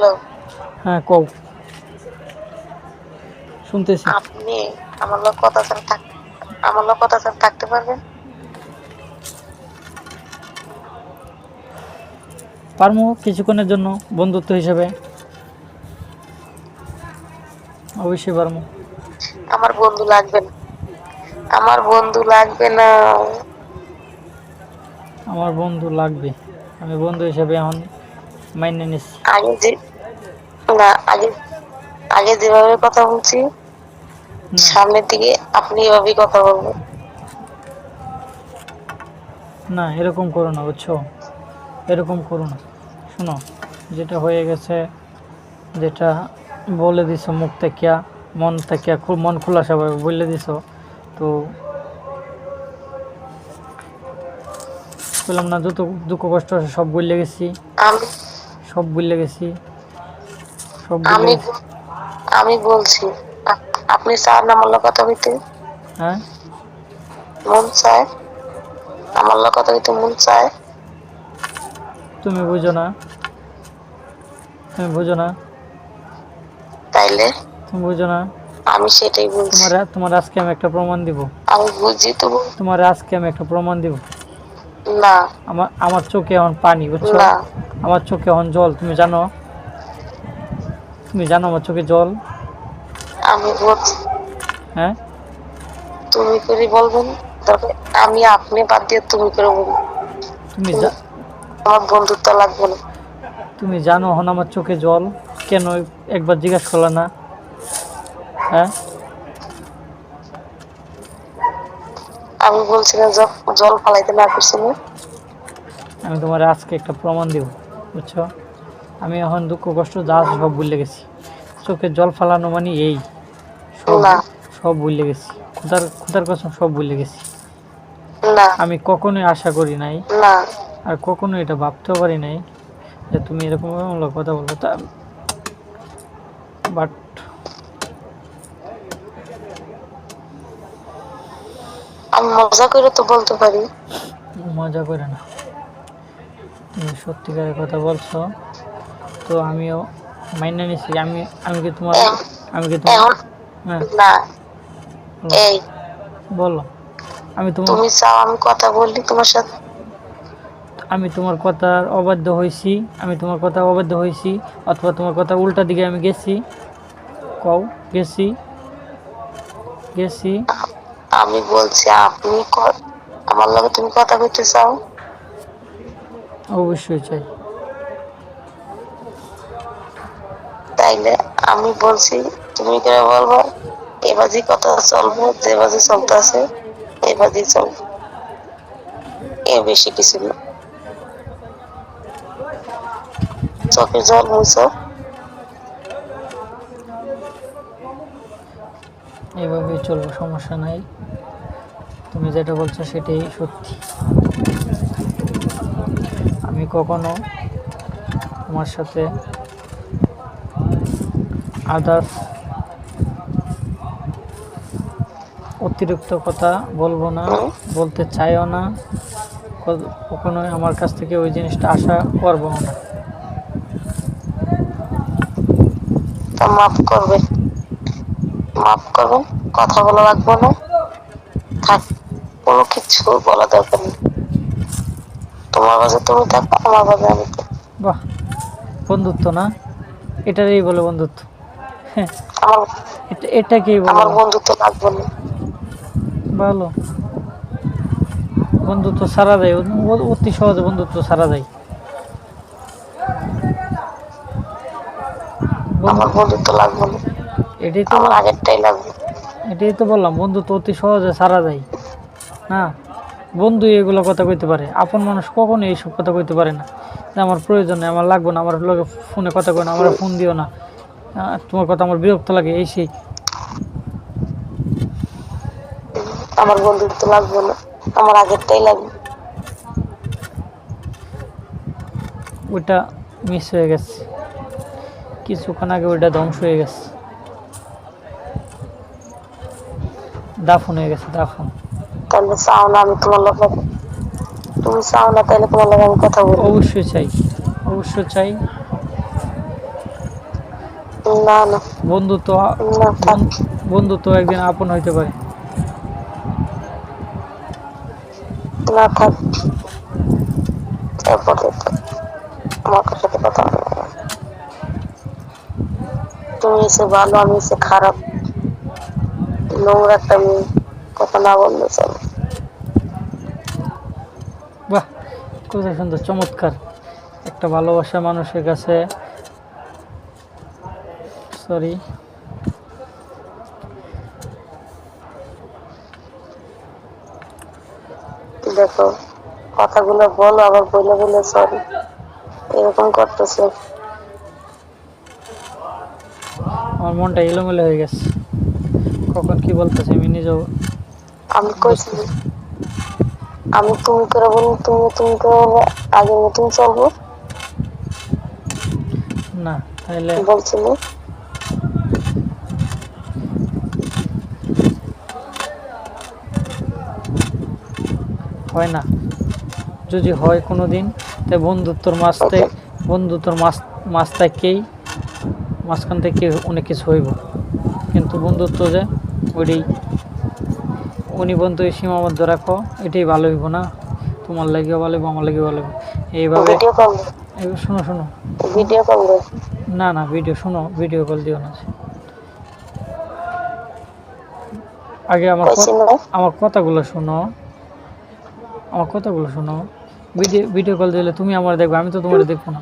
Hello, হ্যাঁ কও, শুনতেছি। আপনি আমার লোক কথা ছাড়া থাকতে পারবেন? পারমু কিছুক্ষণের জন্য, বন্ধুত্ব হিসেবে অবশ্যই পারমু। আমার বন্ধু লাগবে না। আমার বন্ধু লাগবে না। আমার বন্ধু লাগবে, আমি বন্ধু হিসেবে এখন মাইনে নিচ্ছি। আগে যে না আগে আগে যেভাবে কথা বলছি না সামনের দিকে আপনি এভাবেই কথা বলবেন। না, এরকম করো না, বুঝছো? এরকম করো না। শোনো, যেটা হয়ে গেছে, যেটা বলে দিছো মুখ থেকে, মন থেকে, মন খোলাসাভাবে বলে দিছো, তো বললাম না, যত দুঃখ কষ্ট আছে সব বললে গেছি, আমি সব বললে গেছি, সব বললে আমি গেছি। আমি বলছি, আপনি চান আমার লোক কথা বলতে? হ্যাঁ, মন চায়? আমার লোক কথা বলতে মন চায়? তুমি বুঝো না, তুমি বুঝো না, তাইলে তুমি বুঝো না। আমি সেটাই বলছি। তোমার আজকে আমি একটা প্রমাণ দিব। আমি বুঝি তো তোমার আজকে আমি একটা প্রমাণ দিব। না, আমার চোখে এখন পানি, বুঝছো? না, আমার চোখে এখন জল, তুমি জানো? তুমি জানো আমার চোখে জল? আমি বলছি হ্যাঁ, তুমি করে বলবেন। তবে আমি আপনি বাদ দিয়ে তুমি করে বলবো। তুমি তুমি আমার বন্ধুত্ব লাগবে না। তুমি জানো এখন আমার চোখে জল কেন? একবার জিজ্ঞাসা করলে না? হ্যাঁ, আমি বলছি না জল ফালাইতে না করছি না। আমি তোমার আজকে একটা প্রমাণ দিব, বুঝছো? আমি এখন দুঃখ কষ্ট যা আছে সব ভুলে গেছি। চোখে জল ফালানো মানে এই সব, না, সব ভুলে গেছি। খুদার কসম, সব ভুলে গেছি। না, আমি কখনোই আশা করি নাই, না, আর কখনো এটা ভাবতেও পারি নাই যে তুমি এরকম কথা বলবো, তা বাট আমি মজা করে তো বলতে পারি। মজা করে না, তুমি সত্যিকারের কথা বলছো, তো আমিও মাইনে নিছি। আমি কি তোমার, এহ- আমি কি তোমার, এখন হ্যাঁ না, বলো, এই বলো। আমি তোমার, তুমি চাও আমি কথা বললি তোমার সাথে? আমি তোমার কথার অবাধ্য হয়েছি, আমি তোমার কথা অবাধ্য হয়েছি, অথবা তোমার কথা উল্টা দিকে আমি গেছি? কও, গেছি? গেছি? আমি বলছি আপনি আমার লগে তুমি কথা বলতে চাও? অবশ্যই চাই। তাইলে আমি বলছি তুমি করে বলবো, এবাজি কথা চলবো, যে বাজি চলতে আছে এবাজি চলবো, এ বেশি কিছু না। চোখের জল মুছো। এইভাবেই চলবো, সমস্যা নাই। তুমি যেটা বলছো সেটাই সত্যি। আমি কখনো তোমার সাথে আদার্স অতিরিক্ত কথা বলবো না, হুম, বলতে চাইও না, কখনোই আমার কাছ থেকে ওই জিনিসটা আশা করবো না। তা মাফ করবে, মাফ করবেন। কথা বলা লাগবে না, থাক, কোনো কিছু বলা দরকার নেই। তোমার বাজে তুমি থাকো, আমার বাজে আমি থাকো। বাহ, বন্ধুত্ব না? এটারই বলে বন্ধুত্ব? হ্যাঁ, আমার এটাকেই বলে আমার বন্ধুত্ব লাগবে না। ভালো। বন্ধুত্ব সারা যায়, অতি সহজে বন্ধুত্ব সারা যায়। আমার বন্ধু, বন্ধুত্ব লাগবে না, এটাই তো আমার আগেরটাই লাগবে। এটাই তো বললাম, বন্ধুত্ব অতি সহজে সারা যায়। হ্যাঁ, বন্ধু এগুলো কথা কইতে পারে, আপন মানুষ কখনো এইসব কথা কইতে পারে না যে আমার প্রয়োজন নেই, আমার লাগবে না, আমার লোকে ফোনে কথা কয় না, আমার ফোন দিও না, তোমার কথা আমার বিরক্ত লাগে, এই সেই। আমার বন্ধুত্ব লাগবে না, আমার আগেরটাই লাগবে। ওইটা মিস হয়ে গেছে, কিছুক্ষণ আগে ওইটা ধ্বংস হয়ে গেছে, দাফন হয়ে গেছে, দাফন। তাহলে চাও না আমি তোমার লোক, তুমি চাও না তাহলে তোমার লোক আমি কথা বলি? অবশ্যই চাই, অবশ্যই চাই। না না বন্ধুত্ব না, থাক। বন্ধুত্ব একদিন আপন হইতে পারে। না, থাক। তারপরে তো আমার সাথে কথা হবে না। তুমি এসে ভালো, আমি এসে খারাপ, নোংরা একটা মেয়ে, কথা না বললে চলে। বাহ, কত সুন্দর, চমৎকার একটা ভালোবাসা মানুষের কাছে। সরি, দেখো, কথাগুলো বলো আবার বলে বলে সরি, এরকম করতেছে। আমার মনটা এলোমেলো হয়ে গেছে, কখন কি বলতেছে আমি নিজেও আমি কইছি, বুঝতেছি। আমি তুমি করে বলি, তুমি তুমি করে বলে আগের মতন চলবো, না তাহলে বলছিলি। হয় না। যদি হয় কোনো দিন, তাই বন্ধুত্বর মাছ থেকেই, মাঝখান থেকে অনেক কিছু হইব, কিন্তু বন্ধুত্ব যে ওইটাই, উনি বন্ধু সীমাবদ্ধ রাখো, এটাই ভালো হইব না। তোমার লাগেও ভালো হইব, আমার লাগেও ভালো হইব এইভাবে। ভিডিও কল দে, শোনো শোনো, ভিডিও কল দে। না না, ভিডিও শোনো, ভিডিও কল দিও না। আগে কইছি না, আমার কথাগুলো শোনো, আমার কথাগুলো শোনো। ভিডিও কল দিলে তুমি আমার দেখবে, আমি তো তোমার দেখবো না।